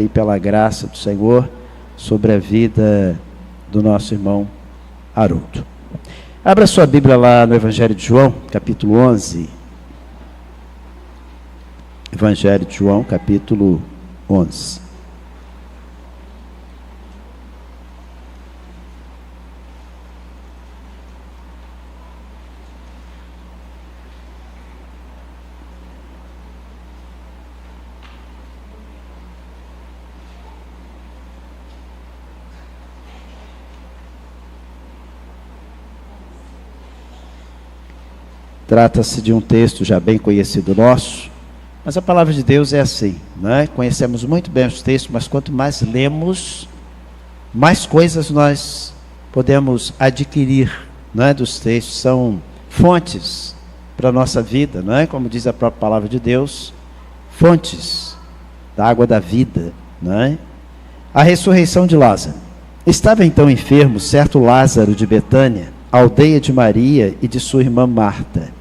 e pela graça do Senhor sobre a vida do nosso irmão Haroldo. Abra sua Bíblia lá no Evangelho de João, capítulo 11. Evangelho de João, capítulo 11. Trata-se de um texto já bem conhecido nosso, mas a palavra de Deus é assim, né? Conhecemos muito bem os textos, mas quanto mais lemos, mais coisas nós podemos adquirir, né, dos textos. São fontes para a nossa vida, né? Como diz a própria palavra de Deus, fontes da água da vida, né? A ressurreição de Lázaro. Estava então enfermo certo Lázaro de Betânia, aldeia de Maria e de sua irmã Marta.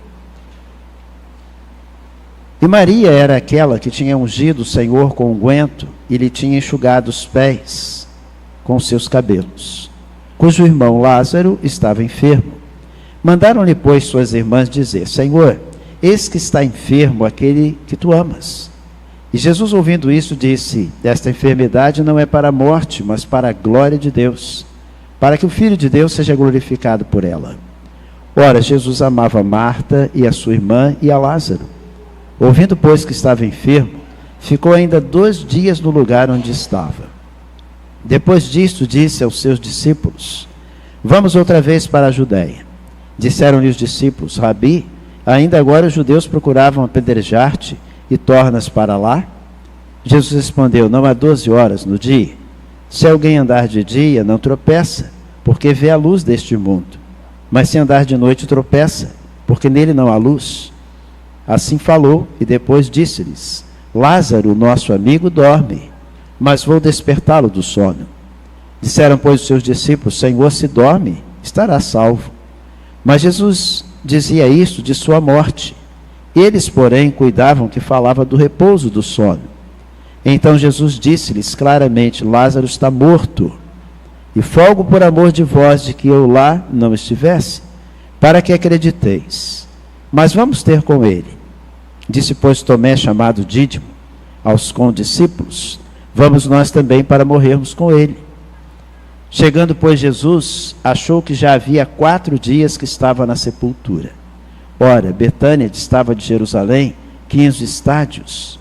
E Maria era aquela que tinha ungido o Senhor com unguento e lhe tinha enxugado os pés com seus cabelos, cujo irmão Lázaro estava enfermo. Mandaram-lhe, pois, suas irmãs dizer: Senhor, eis que está enfermo aquele que tu amas. E Jesus, ouvindo isso, disse: esta enfermidade não é para a morte, mas para a glória de Deus, para que o Filho de Deus seja glorificado por ela. Ora, Jesus amava Marta e a sua irmã e a Lázaro. Ouvindo, pois, que estava enfermo, ficou ainda 2 dias no lugar onde estava. Depois disto, disse aos seus discípulos: vamos outra vez para a Judéia. Disseram-lhe os discípulos: Rabi, ainda agora os judeus procuravam apedrejar-te e tornas para lá? Jesus respondeu: não há 12 horas no dia? Se alguém andar de dia, não tropeça, porque vê a luz deste mundo. Mas se andar de noite, tropeça, porque nele não há luz. Assim falou, e depois disse-lhes: Lázaro, nosso amigo, dorme, mas vou despertá-lo do sono. Disseram, pois, os seus discípulos: Senhor, se dorme, estará salvo. Mas Jesus dizia isso de sua morte. Eles, porém, cuidavam que falava do repouso do sono. Então Jesus disse-lhes claramente: Lázaro está morto, e folgo por amor de vós de que eu lá não estivesse, para que acrediteis. Mas vamos ter com ele. Disse, pois, Tomé, chamado Dídimo, aos condiscípulos: vamos nós também para morrermos com ele. Chegando, pois, Jesus, achou que já havia 4 dias que estava na sepultura. Ora, Betânia distava de Jerusalém 15 estádios,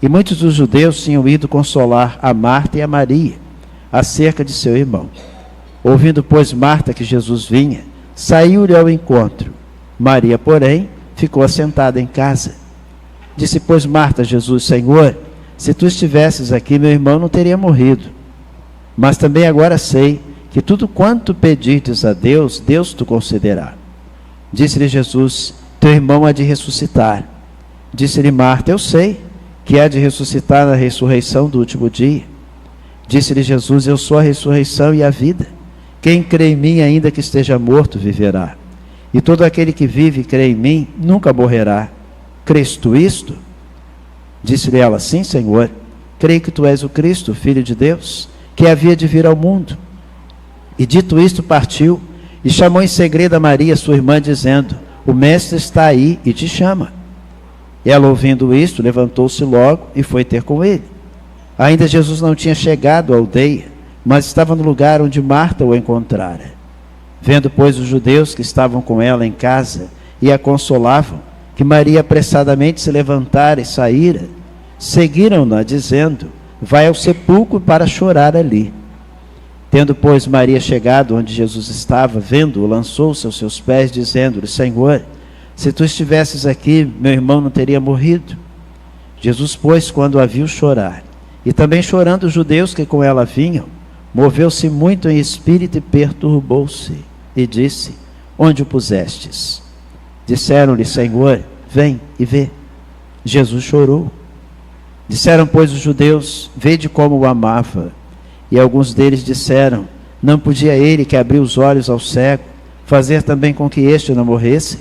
e muitos dos judeus tinham ido consolar a Marta e a Maria acerca de seu irmão. Ouvindo, pois, Marta que Jesus vinha, saiu-lhe ao encontro. Maria, porém, ficou assentada em casa. Disse, pois, Marta a Jesus: Senhor, se tu estivesses aqui, meu irmão não teria morrido. Mas também agora sei que tudo quanto pedirdes a Deus, Deus te concederá. Disse-lhe Jesus: teu irmão há de ressuscitar. Disse-lhe Marta: eu sei que há de ressuscitar na ressurreição do último dia. Disse-lhe Jesus: eu sou a ressurreição e a vida. Quem crê em mim, ainda que esteja morto, viverá. E todo aquele que vive e crê em mim, nunca morrerá. Crês tu isto? Disse-lhe ela: sim, Senhor. Creio que tu és o Cristo, o Filho de Deus, que havia de vir ao mundo. E dito isto, partiu, e chamou em segredo a Maria, sua irmã, dizendo: o mestre está aí e te chama. Ela, ouvindo isto, levantou-se logo e foi ter com ele. Ainda Jesus não tinha chegado à aldeia, mas estava no lugar onde Marta o encontrara. Vendo, pois, os judeus que estavam com ela em casa e a consolavam, que Maria apressadamente se levantara e saíra, seguiram-na, dizendo: vai ao sepulcro para chorar ali. Tendo, pois, Maria chegado onde Jesus estava, vendo-o, lançou-se aos seus pés, dizendo-lhe: Senhor, se tu estivesses aqui, meu irmão não teria morrido. Jesus, pois, quando a viu chorar, e também chorando os judeus que com ela vinham, moveu-se muito em espírito e perturbou-se, e disse: onde o pusestes? Disseram-lhe: Senhor, vem e vê. Jesus chorou. Disseram, pois, os judeus: vede como o amava. E alguns deles disseram: não podia ele, que abriu os olhos ao cego, fazer também com que este não morresse?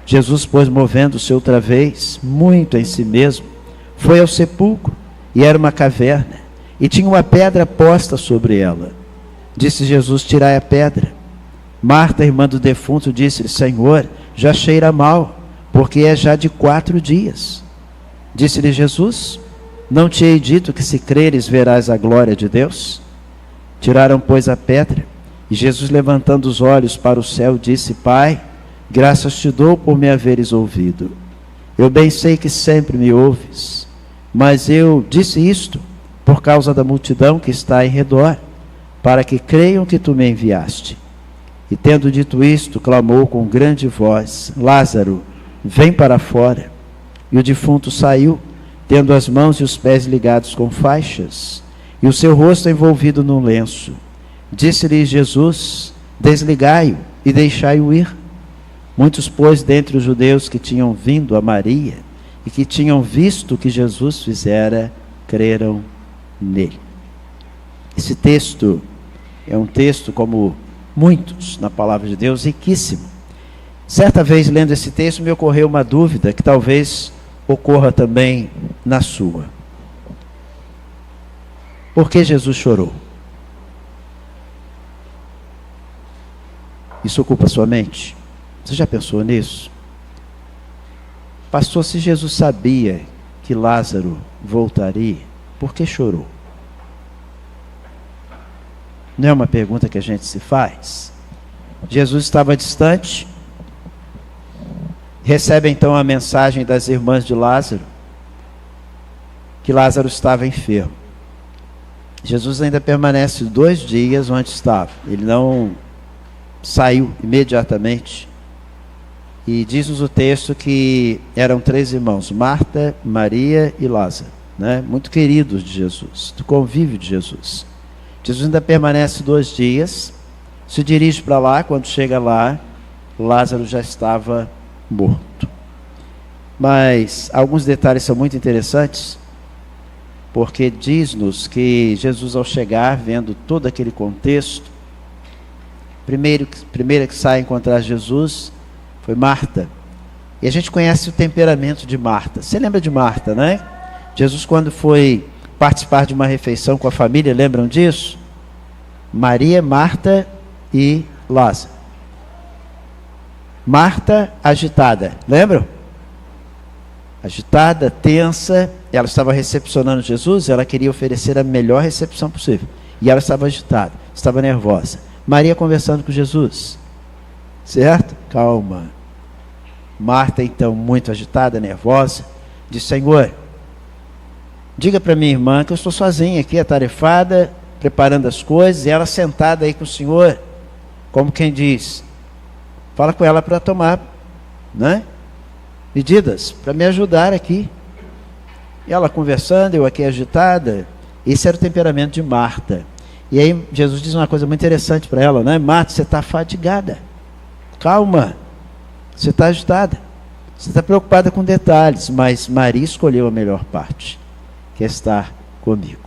Jesus, pois, movendo-se outra vez, muito em si mesmo, foi ao sepulcro, e era uma caverna, e tinha uma pedra posta sobre ela. Disse Jesus: tirai a pedra. Marta, irmã do defunto, disse-lhe: Senhor, já cheira mal, porque é já de 4 dias. Disse-lhe Jesus: não te hei dito que se creres verás a glória de Deus? Tiraram, pois, a pedra, e Jesus, levantando os olhos para o céu, disse: Pai, graças te dou por me haveres ouvido. Eu bem sei que sempre me ouves, mas eu disse isto por causa da multidão que está em redor, para que creiam que tu me enviaste. E tendo dito isto, clamou com grande voz: Lázaro, vem para fora. E o defunto saiu, tendo as mãos e os pés ligados com faixas, e o seu rosto envolvido num lenço. Disse-lhe Jesus: desligai-o e deixai-o ir. Muitos, pois, dentre os judeus que tinham vindo a Maria e que tinham visto o que Jesus fizera, creram nele. Esse texto é um texto, como muitos na palavra de Deus, riquíssimo. Certa vez, lendo esse texto, me ocorreu uma dúvida que talvez ocorra também na sua. Por que Jesus chorou? Isso ocupa a sua mente? Você já pensou nisso? Pastor, se Jesus sabia que Lázaro voltaria, por que chorou? Não é uma pergunta que a gente se faz? Jesus estava distante, recebe então a mensagem das irmãs de Lázaro, que Lázaro estava enfermo. Jesus ainda permanece 2 dias onde estava, ele não saiu imediatamente. E diz-nos o texto que eram 3 irmãos, Marta, Maria e Lázaro, né? Muito queridos de Jesus, do convívio de Jesus. Jesus ainda permanece 2 dias, se dirige para lá. Quando chega lá, Lázaro já estava morto. Mas alguns detalhes são muito interessantes, porque diz-nos que Jesus, ao chegar, vendo todo aquele contexto, primeira que sai a encontrar Jesus foi Marta. E a gente conhece o temperamento de Marta. Você lembra de Marta, né? Jesus, quando foi participar de uma refeição com a família, lembram disso? Maria, Marta e Lázaro. Marta, agitada, lembram? Agitada, tensa, ela estava recepcionando Jesus, ela queria oferecer a melhor recepção possível. E ela estava agitada, estava nervosa. Maria conversando com Jesus, certo? Calma. Marta, então, muito agitada, nervosa, disse: Senhor, diga para minha irmã que eu estou sozinha aqui, atarefada, preparando as coisas, e ela sentada aí com o Senhor, como quem diz, fala com ela para tomar, né, medidas, para me ajudar aqui. E ela conversando, eu aqui agitada. Esse era o temperamento de Marta. E aí Jesus diz uma coisa muito interessante para ela, né? Marta, você está fatigada, calma, você está agitada, você está preocupada com detalhes, mas Maria escolheu a melhor parte, que é estar comigo.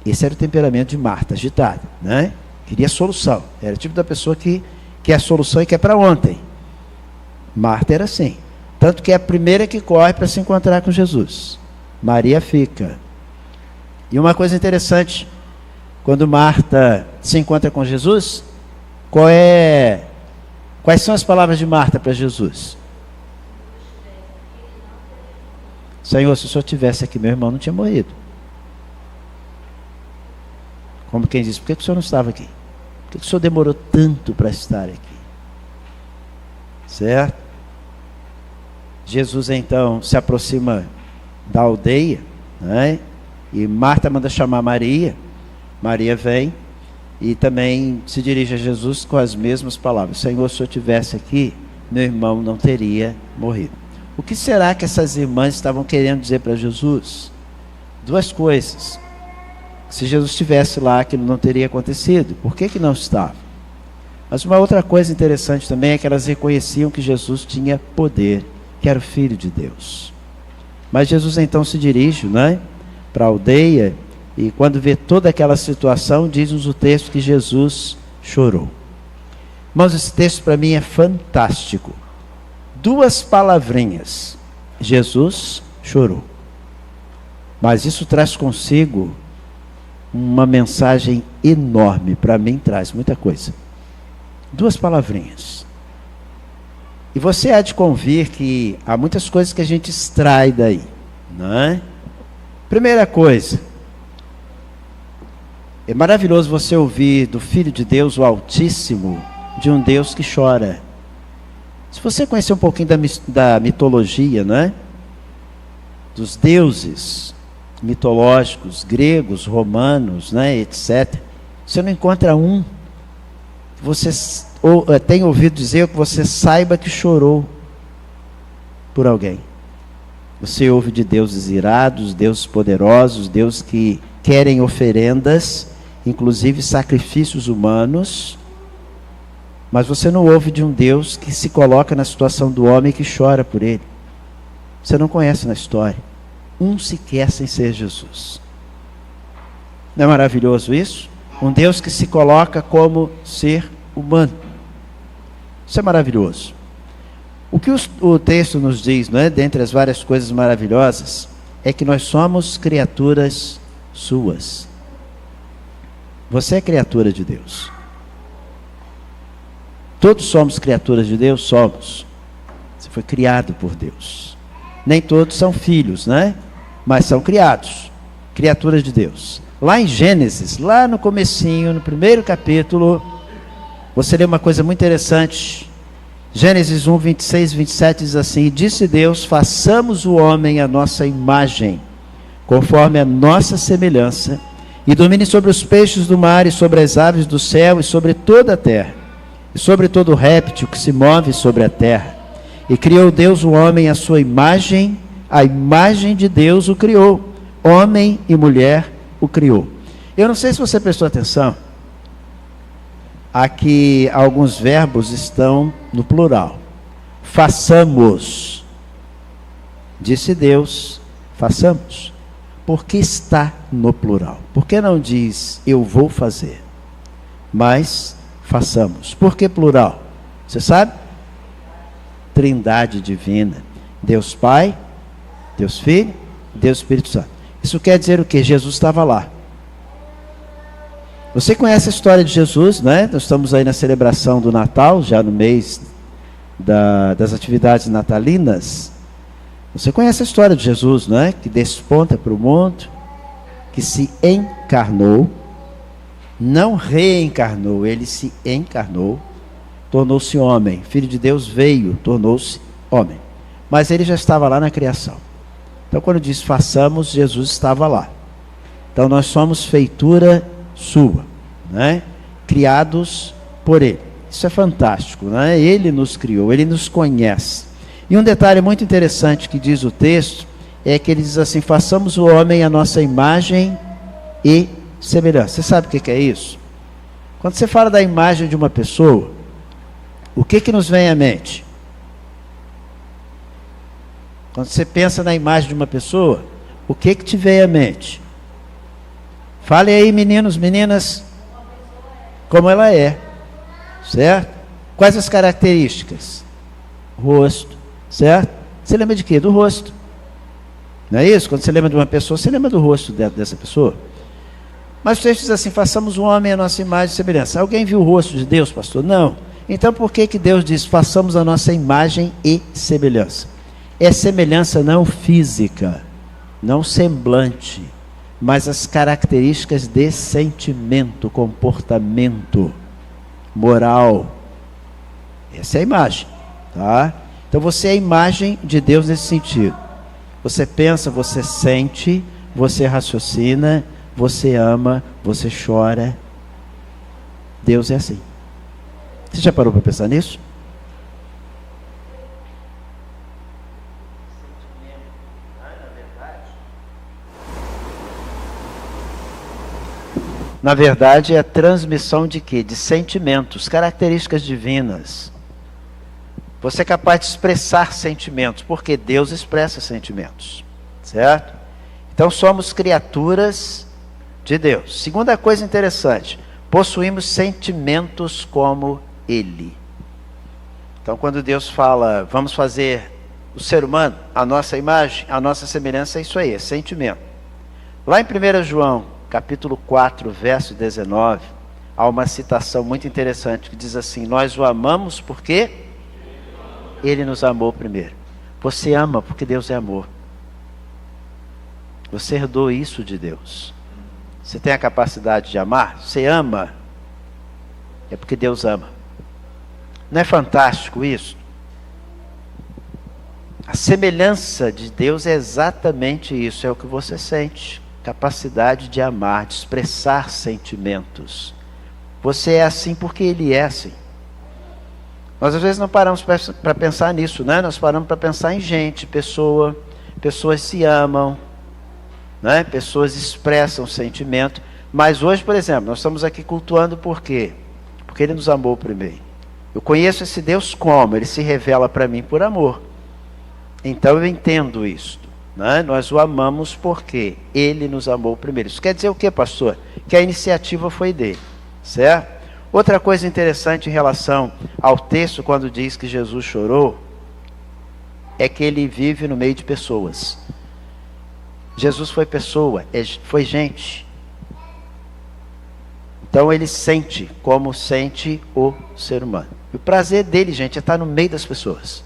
Esse era o temperamento de Marta, agitada, né? Queria solução, era o tipo da pessoa que quer a solução e quer para ontem. Marta era assim, tanto que é a primeira que corre para se encontrar com Jesus. Maria fica. E uma coisa interessante, quando Marta se encontra com Jesus, quais são as palavras de Marta para Jesus? Senhor, se o Senhor tivesse aqui, meu irmão não tinha morrido. Como quem diz, por que o Senhor não estava aqui? Por que o Senhor demorou tanto para estar aqui? Certo? Jesus então se aproxima da aldeia, né? E Marta manda chamar Maria. Maria vem e também se dirige a Jesus com as mesmas palavras: Senhor, se eu estivesse aqui, meu irmão não teria morrido. O que será que essas irmãs estavam querendo dizer para Jesus? 2 coisas. Se Jesus estivesse lá, aquilo não teria acontecido. Por que não estava? Mas uma outra coisa interessante também é que elas reconheciam que Jesus tinha poder, que era o Filho de Deus. Mas Jesus então se dirige, né, para a aldeia, e quando vê toda aquela situação, diz-nos o texto que Jesus chorou. Irmãos, esse texto para mim é fantástico. 2 palavrinhas: Jesus chorou. Mas isso traz consigo uma mensagem enorme, para mim traz muita coisa. 2 palavrinhas. E você há de convir que há muitas coisas que a gente extrai daí, não é? Primeira coisa, é maravilhoso você ouvir do Filho de Deus, o Altíssimo, de um Deus que chora. Se você conhecer um pouquinho da mitologia, não é? Dos deuses mitológicos, gregos, romanos, né, etc. Você não encontra um que você tem ouvido dizer que você saiba que chorou por alguém. Você ouve de deuses irados, deuses poderosos, deuses que querem oferendas, inclusive sacrifícios humanos, mas você não ouve de um Deus que se coloca na situação do homem e que chora por ele. Você não conhece na história um sequer sem ser Jesus. Não é maravilhoso isso? Um Deus que se coloca como ser humano. Isso é maravilhoso. O que o texto nos diz, não é? Dentre as várias coisas maravilhosas, é que nós somos criaturas suas. Você é criatura de Deus. Todos somos criaturas de Deus? Somos. Você foi criado por Deus. Nem todos são filhos, né? Mas são criados, criaturas de Deus. Lá em Gênesis, lá no comecinho, no primeiro capítulo, você lê uma coisa muito interessante. Gênesis 1, 26 e 27 diz assim: disse Deus, façamos o homem à nossa imagem, conforme a nossa semelhança, e domine sobre os peixes do mar, e sobre as aves do céu, e sobre toda a terra, e sobre todo réptil que se move sobre a terra. E criou Deus o homem à sua imagem, a imagem de Deus o criou, homem e mulher o criou. Eu não sei se você prestou atenção, aqui alguns verbos estão no plural. Façamos, disse Deus, façamos. Por que está no plural? Por que não diz eu vou fazer, mas façamos? Por que plural? Você sabe? Trindade divina, Deus Pai, Deus Filho, Deus Espírito Santo. Isso quer dizer o quê? Jesus estava lá. Você conhece a história de Jesus, né? Nós estamos aí na celebração do Natal, já no mês das atividades natalinas. Você conhece a história de Jesus, não é? Que desponta para o mundo, que se encarnou, não reencarnou, ele se encarnou, tornou-se homem. Filho de Deus veio, tornou-se homem. Mas ele já estava lá na criação. Então, quando diz façamos, Jesus estava lá. Então, nós somos feitura sua, né? Criados por ele. Isso é fantástico, né? Ele nos criou, ele nos conhece. E um detalhe muito interessante que diz o texto é que ele diz assim: façamos o homem à nossa imagem e semelhança. Você sabe o que é isso? Quando você fala da imagem de uma pessoa, o que nos vem à mente? Quando você pensa na imagem de uma pessoa, o que te vem à mente? Fale aí, meninos, meninas, como ela é, certo? Quais as características? Rosto, certo? Você lembra de quê? Do rosto. Não é isso? Quando você lembra de uma pessoa, você lembra do rosto dessa pessoa. Mas o texto diz assim: façamos o homem à nossa imagem e semelhança. Alguém viu o rosto de Deus, pastor? Não. Então por que Deus diz façamos a nossa imagem e semelhança? É semelhança não física, não semblante, mas as características de sentimento, comportamento, moral. Essa é a imagem, tá? Então você é a imagem de Deus nesse sentido. Você pensa, você sente, você raciocina, você ama, você chora. Deus é assim. Você já parou para pensar nisso? Na verdade, é a transmissão de quê? De sentimentos, características divinas. Você é capaz de expressar sentimentos, porque Deus expressa sentimentos, certo? Então somos criaturas de Deus. Segunda coisa interessante, possuímos sentimentos como Ele. Então quando Deus fala, vamos fazer o ser humano, a nossa imagem, a nossa semelhança, é isso aí, é sentimento. Lá em 1 João, capítulo 4, verso 19, há uma citação muito interessante que diz assim: nós o amamos porque Ele nos amou primeiro. Você ama porque Deus é amor. Você herdou isso de Deus. Você tem a capacidade de amar? Você ama. É porque Deus ama. Não é fantástico isso? A semelhança de Deus é exatamente isso. É o que você sente. Capacidade de amar, de expressar sentimentos. Você é assim porque Ele é assim. Nós às vezes não paramos para pensar nisso, né? Nós paramos para pensar em gente, pessoas se amam, né? Pessoas expressam sentimento. Mas hoje, por exemplo, nós estamos aqui cultuando por quê? Porque Ele nos amou primeiro. Eu conheço esse Deus como? Ele se revela para mim por amor. Então eu entendo isso, né? Nós o amamos porque Ele nos amou primeiro. Isso quer dizer o quê, pastor? Que a iniciativa foi dele, certo? Outra coisa interessante em relação ao texto, quando diz que Jesus chorou, é que Ele vive no meio de pessoas. Jesus foi pessoa, foi gente. Então Ele sente como sente o ser humano. E o prazer dele, gente, é estar no meio das pessoas.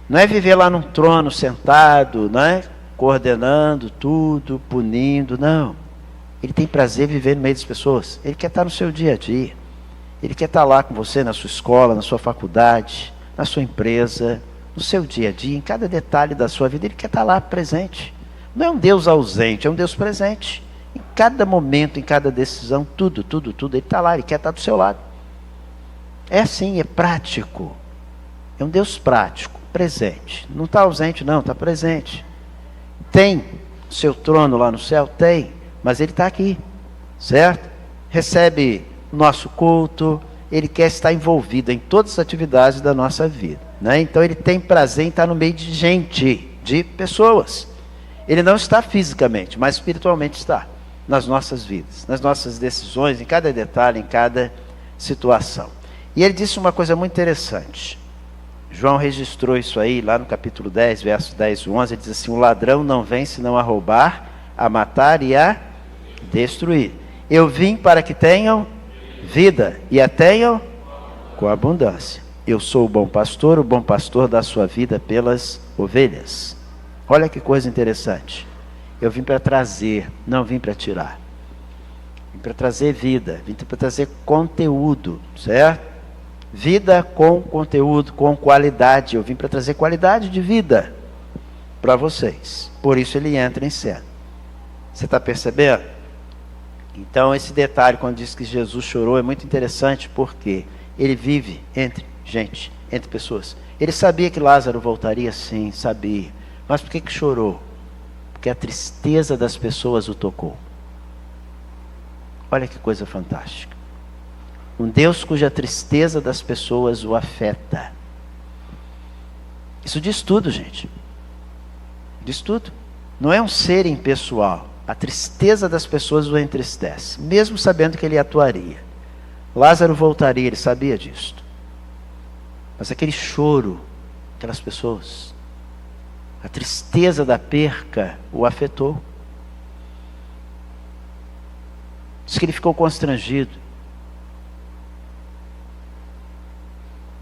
Não é viver lá num trono sentado, né? Coordenando tudo, punindo, não. Ele tem prazer em viver no meio das pessoas. Ele quer estar no seu dia a dia. Ele quer estar lá com você na sua escola, na sua faculdade, na sua empresa, no seu dia a dia, em cada detalhe da sua vida. Ele quer estar lá presente. Não é um Deus ausente, é um Deus presente. Em cada momento, em cada decisão, tudo, Ele está lá, Ele quer estar do seu lado. É assim, é prático. É um Deus prático, presente. Não está ausente não, está presente. Tem seu trono lá no céu? Tem, mas Ele está aqui, certo? Recebe o nosso culto, Ele quer estar envolvido em todas as atividades da nossa vida, né? Então Ele tem prazer em estar no meio de gente, de pessoas. Ele não está fisicamente, mas espiritualmente está nas nossas vidas, nas nossas decisões, em cada detalhe, em cada situação. E Ele disse uma coisa muito interessante. João registrou isso aí, lá no capítulo 10, versos 10 e 11, ele diz assim: o ladrão não vem senão a roubar, a matar e a destruir. Eu vim para que tenham vida e a tenham com abundância. Eu sou o bom pastor dá sua vida pelas ovelhas. Olha que coisa interessante. Eu vim para trazer, não vim para tirar. Vim para trazer vida, vim para trazer conteúdo, certo? Vida com conteúdo, com qualidade. Eu vim para trazer qualidade de vida para vocês. Por isso Ele entra em cena. Você está percebendo? Então esse detalhe, quando diz que Jesus chorou, é muito interessante, porque Ele vive entre gente, entre pessoas. Ele sabia que Lázaro voltaria? Sim, sabia. Mas por que chorou? Porque a tristeza das pessoas o tocou. Olha que coisa fantástica. Um Deus cuja tristeza das pessoas o afeta. Isso diz tudo, gente. Diz tudo. Não é um ser impessoal. A tristeza das pessoas o entristece, mesmo sabendo que ele atuaria. Lázaro voltaria, ele sabia disso. Mas aquele choro, aquelas pessoas, a tristeza da perca o afetou. Diz que ele ficou constrangido.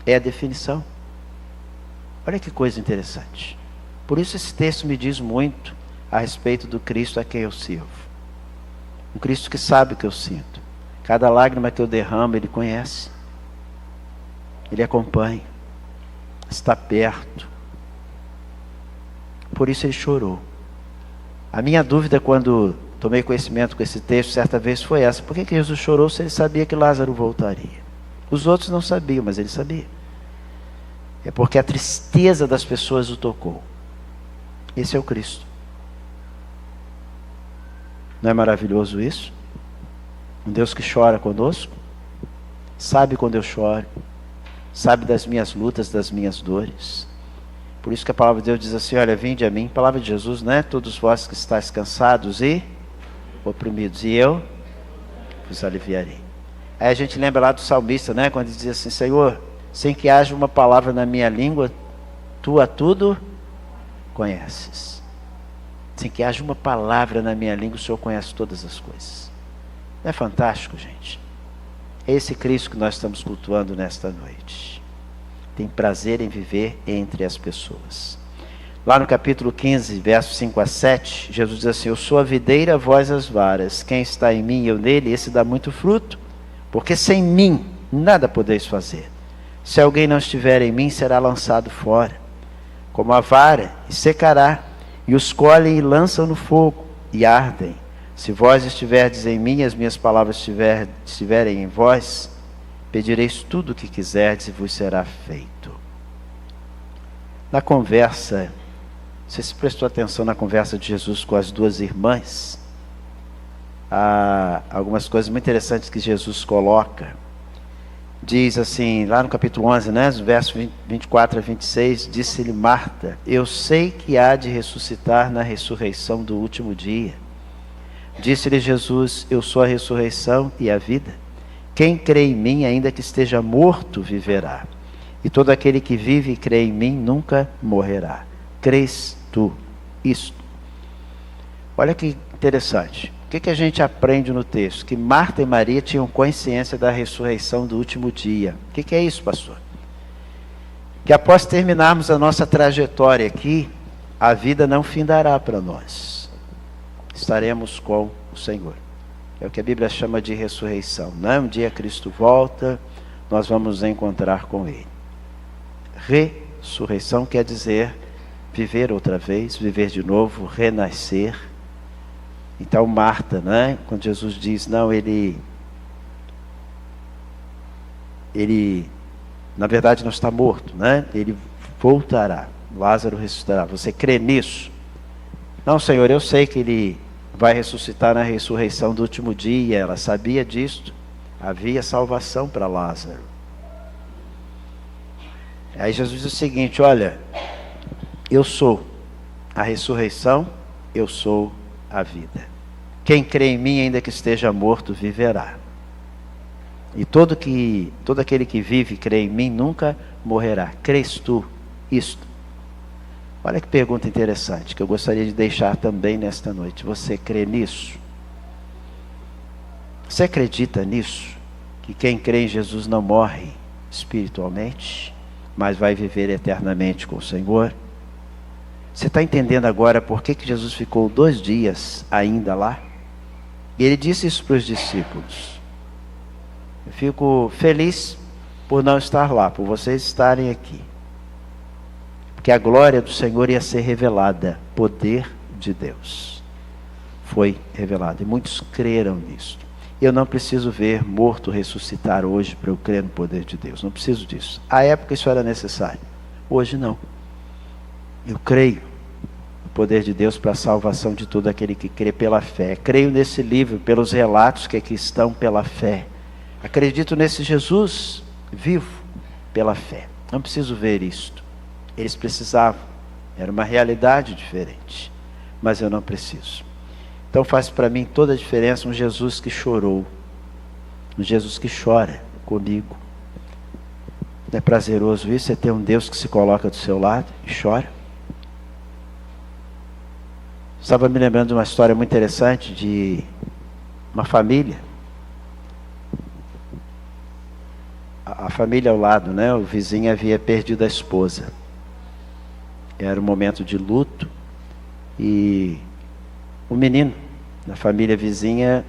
É a definição. Olha que coisa interessante. Por isso esse texto me diz muito a respeito do Cristo a quem eu sirvo. Um Cristo que sabe o que eu sinto. Cada lágrima que eu derramo, Ele conhece. Ele acompanha. Está perto. Por isso Ele chorou. A minha dúvida quando tomei conhecimento com esse texto, certa vez, foi essa: por que Jesus chorou se Ele sabia que Lázaro voltaria? Os outros não sabiam, mas Ele sabia. É porque a tristeza das pessoas o tocou. Esse é o Cristo. Não é maravilhoso isso? Um Deus que chora conosco, sabe quando eu choro, sabe das minhas lutas, das minhas dores. Por isso que a palavra de Deus diz assim: olha, vinde a mim, palavra de Jesus, né? Todos vós que estáis cansados e oprimidos, e eu vos aliviarei. Aí a gente lembra lá do salmista, né? Quando ele diz assim: Senhor, sem que haja uma palavra na minha língua, Tu a tudo conheces. Sem que haja uma palavra na minha língua, o Senhor conhece todas as coisas. Não é fantástico, gente? É esse Cristo que nós estamos cultuando nesta noite. Tem prazer em viver entre as pessoas. Lá no capítulo 15, versos 5 a 7, Jesus diz assim: eu sou a videira, vós as varas. Quem está em mim e eu nele, esse dá muito fruto. Porque sem mim nada podeis fazer. Se alguém não estiver em mim, será lançado fora, como a vara, e secará. E os colhem e lançam no fogo, e ardem. Se vós estiverdes em mim, as minhas palavras estiverem em vós, pedireis tudo o que quiserdes e vos será feito. Na conversa, você se prestou atenção na conversa de Jesus com as duas irmãs? Há algumas coisas muito interessantes que Jesus coloca. Diz assim, lá no capítulo 11, né, versos 24 a 26, disse-lhe Marta: eu sei que há de ressuscitar na ressurreição do último dia. Disse-lhe Jesus: eu sou a ressurreição e a vida. Quem crê em mim, ainda que esteja morto, viverá. E todo aquele que vive e crê em mim nunca morrerá. Crês tu isto? Olha que interessante. O que a gente aprende no texto? Que Marta e Maria tinham consciência da ressurreição do último dia. O que é isso, pastor? Que após terminarmos a nossa trajetória aqui, a vida não findará para nós. Estaremos com o Senhor. É o que a Bíblia chama de ressurreição. Não é um dia Cristo volta, nós vamos nos encontrar com Ele. Ressurreição quer dizer viver outra vez, viver de novo, renascer. Então Marta, né, quando Jesus diz, não, ele na verdade não está morto, né? Ele voltará, Lázaro ressuscitará. Você crê nisso? Não, Senhor, eu sei que ele vai ressuscitar na ressurreição do último dia. Ela sabia disso. Havia salvação para Lázaro. Aí Jesus diz o seguinte: olha, eu sou a ressurreição, eu sou a vida. Quem crê em mim, ainda que esteja morto, viverá. E todo aquele que vive e crê em mim nunca morrerá. Crês tu isto? Olha que pergunta interessante, que eu gostaria de deixar também nesta noite. Você crê nisso? Você acredita nisso? Que quem crê em Jesus não morre espiritualmente, mas vai viver eternamente com o Senhor? Você está entendendo agora por que Jesus ficou 2 dias ainda lá? E ele disse isso para os discípulos: eu fico feliz por não estar lá, por vocês estarem aqui. Porque a glória do Senhor ia ser revelada, poder de Deus foi revelado. E muitos creram nisso. Eu não preciso ver morto ressuscitar hoje para eu crer no poder de Deus. Não preciso disso. À época isso era necessário. Hoje não. Eu creio no poder de Deus para a salvação de todo aquele que crê pela fé. Creio nesse livro, pelos relatos que aqui estão pela fé. Acredito nesse Jesus vivo pela fé. Não preciso ver isto. Eles precisavam. Era uma realidade diferente. Mas eu não preciso. Então faz para mim toda a diferença um Jesus que chorou. Um Jesus que chora comigo. Não é prazeroso isso? É ter um Deus que se coloca do seu lado e chora? Estava me lembrando de uma história muito interessante de uma família. A família ao lado, né? O vizinho havia perdido a esposa. Era um momento de luto. E o menino da família vizinha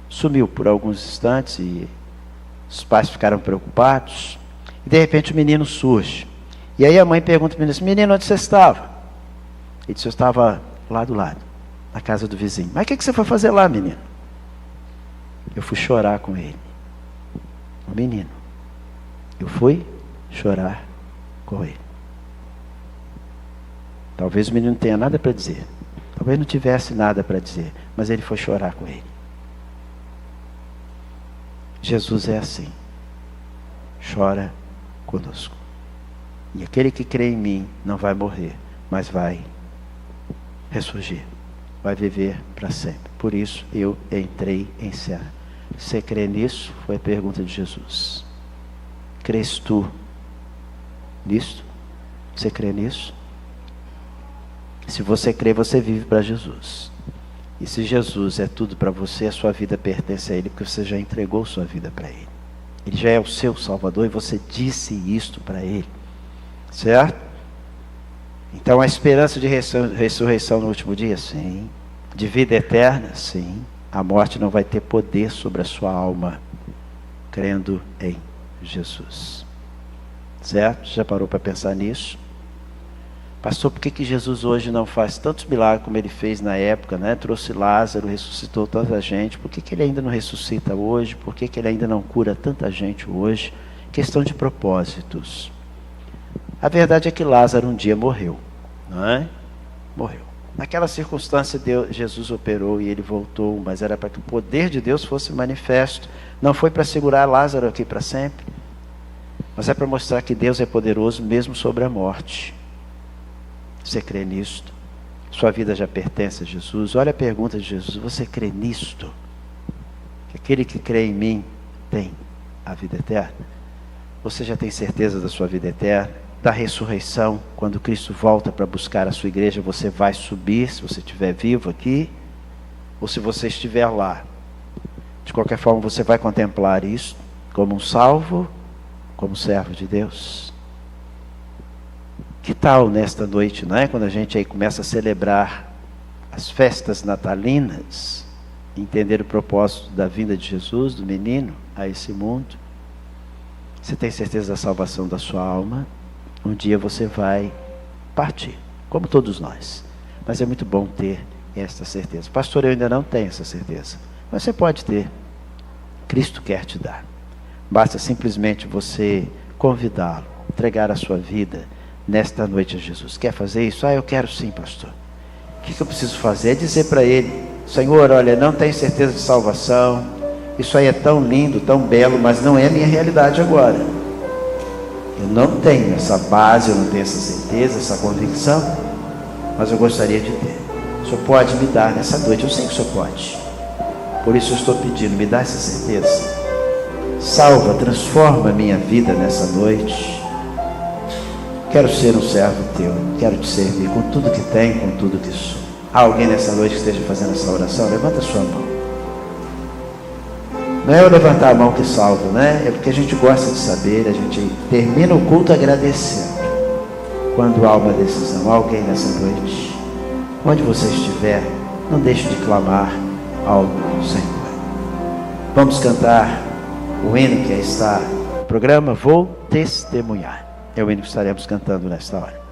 sumiu por alguns instantes. E os pais ficaram preocupados. E de repente o menino surge. E aí a mãe pergunta para o menino: menino, onde você estava? Ele disse: eu estava lá do lado, na casa do vizinho. Mas o que você foi fazer lá, menino? Eu fui chorar com ele. O menino. Eu fui chorar com ele. Talvez o menino não tenha nada para dizer. Talvez não tivesse nada para dizer. Mas ele foi chorar com ele. Jesus é assim. Chora conosco. E aquele que crê em mim não vai morrer, mas vai ressurgir, vai viver para sempre. Por isso eu entrei em cena. Você crê nisso? Foi a pergunta de Jesus. Crês tu nisto? Você crê nisso? Se você crê, você vive para Jesus. E se Jesus é tudo para você, a sua vida pertence a Ele, porque você já entregou sua vida para Ele. Ele já é o seu Salvador e você disse isto para Ele. Certo? Então a esperança de ressurreição no último dia? Sim. De vida eterna? Sim. A morte não vai ter poder sobre a sua alma, crendo em Jesus. Certo? Já parou para pensar nisso? Pastor, por que Jesus hoje não faz tantos milagres como Ele fez na época, né? Trouxe Lázaro, ressuscitou tanta gente. Por que Ele ainda não ressuscita hoje? Por que Ele ainda não cura tanta gente hoje? Questão de propósitos. A verdade é que Lázaro um dia morreu, não é? Morreu. Naquela circunstância, Jesus operou e ele voltou, mas era para que o poder de Deus fosse manifesto. Não foi para segurar Lázaro aqui para sempre, mas é para mostrar que Deus é poderoso mesmo sobre a morte. Você crê nisto? Sua vida já pertence a Jesus? Olha a pergunta de Jesus: você crê nisto? Que aquele que crê em mim tem a vida eterna? Você já tem certeza da sua vida eterna? Da ressurreição, quando Cristo volta para buscar a sua igreja, você vai subir, se você estiver vivo aqui, ou se você estiver lá. De qualquer forma, você vai contemplar isso como um salvo, como servo de Deus. Que tal nesta noite, não é? Quando a gente aí começa a celebrar as festas natalinas, entender o propósito da vinda de Jesus, do menino, a esse mundo. Você tem certeza da salvação da sua alma? Um dia você vai partir, como todos nós. Mas é muito bom ter esta certeza. Pastor, eu ainda não tenho essa certeza. Mas você pode ter. Cristo quer te dar. Basta simplesmente você convidá-lo, entregar a sua vida nesta noite a Jesus. Quer fazer isso? Eu quero sim, pastor. O que eu preciso fazer? É dizer para Ele: Senhor, olha, não tenho certeza de salvação. Isso aí é tão lindo, tão belo, mas não é a minha realidade agora. Eu não tenho essa base, eu não tenho essa certeza, essa convicção, mas eu gostaria de ter. O Senhor pode me dar nessa noite? Eu sei que o Senhor pode. Por isso eu estou pedindo, me dá essa certeza. Salva, transforma a minha vida nessa noite. Quero ser um servo teu, quero te servir com tudo que tenho, com tudo que sou. Há alguém nessa noite que esteja fazendo essa oração? Levanta a sua mão. Não é eu levantar a mão que salva, né? É porque a gente gosta de saber, a gente termina o culto agradecendo. Quando há uma decisão, alguém nessa noite, onde você estiver, não deixe de clamar ao Senhor. Vamos cantar o hino que está no programa Vou Testemunhar. É o hino que estaremos cantando nesta hora.